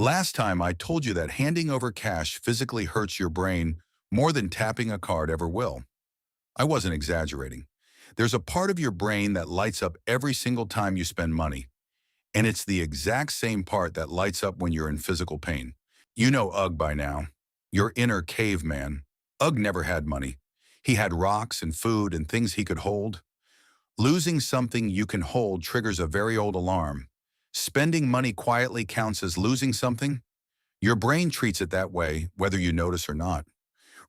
Last time I told you that handing over cash physically hurts your brain more than tapping a card ever will. I wasn't exaggerating. There's a part of your brain that lights up every single time you spend money, and it's the exact same part that lights up when you're in physical pain. You know Ugg by now, your inner caveman. Ugg never had money. He had rocks and food and things he could hold. Losing something you can hold triggers a very old alarm. Spending money quietly counts as losing something. Your brain treats it that way, whether you notice or not.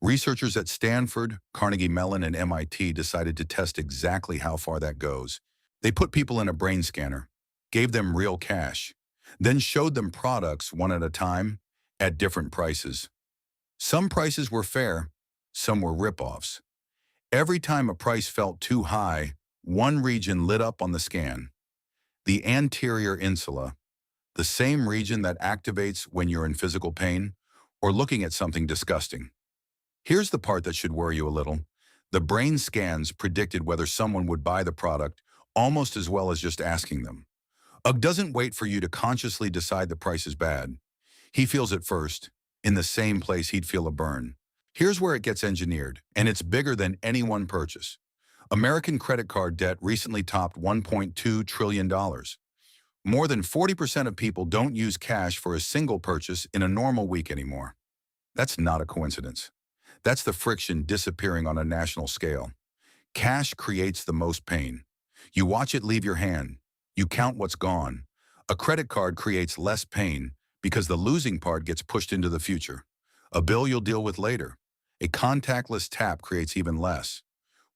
Researchers at Stanford, Carnegie Mellon, and MIT decided to test exactly how far that goes. They put people in a brain scanner, gave them real cash, then showed them products one at a time at different prices. Some prices were fair, some were rip-offs. Every time a price felt too high, one region lit up on the scan. The anterior insula, the same region that activates when you're in physical pain or looking at something disgusting. Here's the part that should worry you a little. The brain scans predicted whether someone would buy the product almost as well as just asking them. Ugg doesn't wait for you to consciously decide the price is bad. He feels it first, in the same place he'd feel a burn. Here's where it gets engineered, and it's bigger than any one purchase. American credit card debt recently topped $1.2 trillion. More than 40% of people don't use cash for a single purchase in a normal week anymore. That's not a coincidence. That's the friction disappearing on a national scale. Cash creates the most pain. You watch it leave your hand. You count what's gone. A credit card creates less pain because the losing part gets pushed into the future. A bill you'll deal with later. A contactless tap creates even less.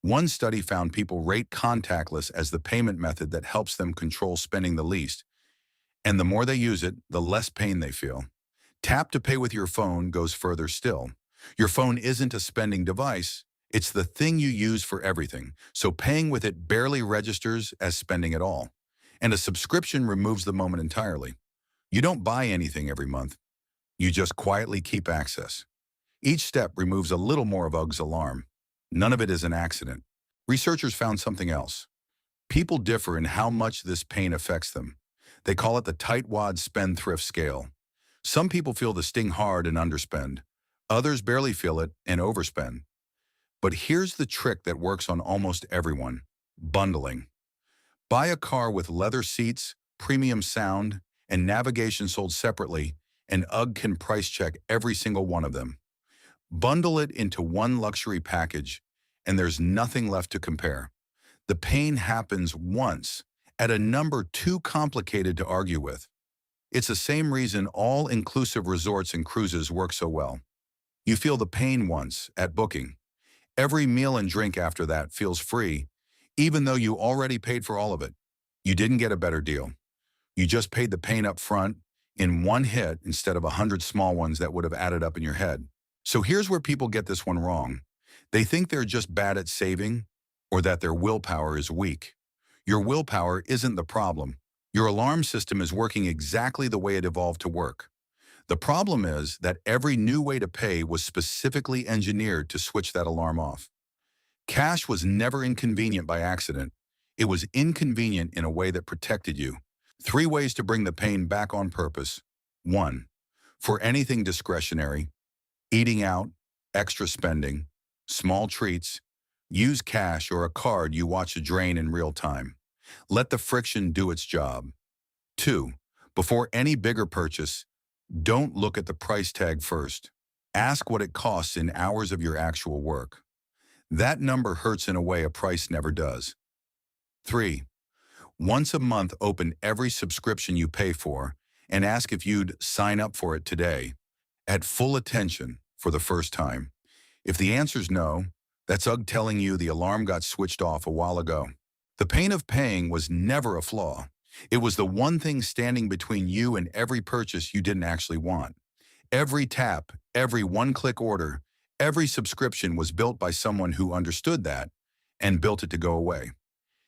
One study found people rate contactless as the payment method that helps them control spending the least. And the more they use it, the less pain they feel. Tap to pay with your phone goes further still. Your phone isn't a spending device. It's the thing you use for everything. So paying with it barely registers as spending at all. And a subscription removes the moment entirely. You don't buy anything every month. You just quietly keep access. Each step removes a little more of Ugg's alarm. None of it is an accident. Researchers found something else. People differ in how much this pain affects them. They call it the tightwad-spendthrift scale. Some people feel the sting hard and underspend. Others barely feel it and overspend. But here's the trick that works on almost everyone: bundling. Buy a car with leather seats, premium sound, and navigation sold separately, and Ugg can price check every single one of them. Bundle it into one luxury package, and there's nothing left to compare. The pain happens once, at a number too complicated to argue with. It's the same reason all-inclusive resorts and cruises work so well. You feel the pain once, at booking. Every meal and drink after that feels free, even though you already paid for all of it. You didn't get a better deal. You just paid the pain up front, in one hit instead of 100 small ones that would have added up in your head. So here's where people get this one wrong. They think they're just bad at saving, or that their willpower is weak. Your willpower isn't the problem. Your alarm system is working exactly the way it evolved to work. The problem is that every new way to pay was specifically engineered to switch that alarm off. Cash was never inconvenient by accident. It was inconvenient in a way that protected you. 3 ways to bring the pain back on purpose. 1. For anything discretionary, eating out, extra spending, small treats, use cash or a card you watch it drain in real time. Let the friction do its job. 2. Before any bigger purchase, don't look at the price tag first. Ask what it costs in hours of your actual work. That number hurts in a way a price never does. 3. Once a month, open every subscription you pay for and ask if you'd sign up for it today, at full attention for the first time. If the answer's no, that's Ugg telling you the alarm got switched off a while ago. The pain of paying was never a flaw. It was the one thing standing between you and every purchase you didn't actually want. Every tap, every one-click order, every subscription was built by someone who understood that and built it to go away.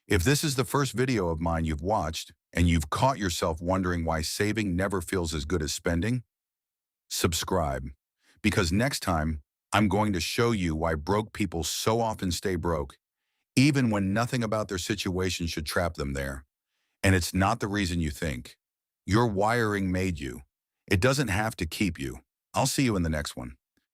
If this is the first video of mine you've watched and you've caught yourself wondering why saving never feels as good as spending, subscribe. Because next time, I'm going to show you why broke people so often stay broke, even when nothing about their situation should trap them there. And it's not the reason you think. Your wiring made you, It doesn't have to keep you. I'll see you in the next one.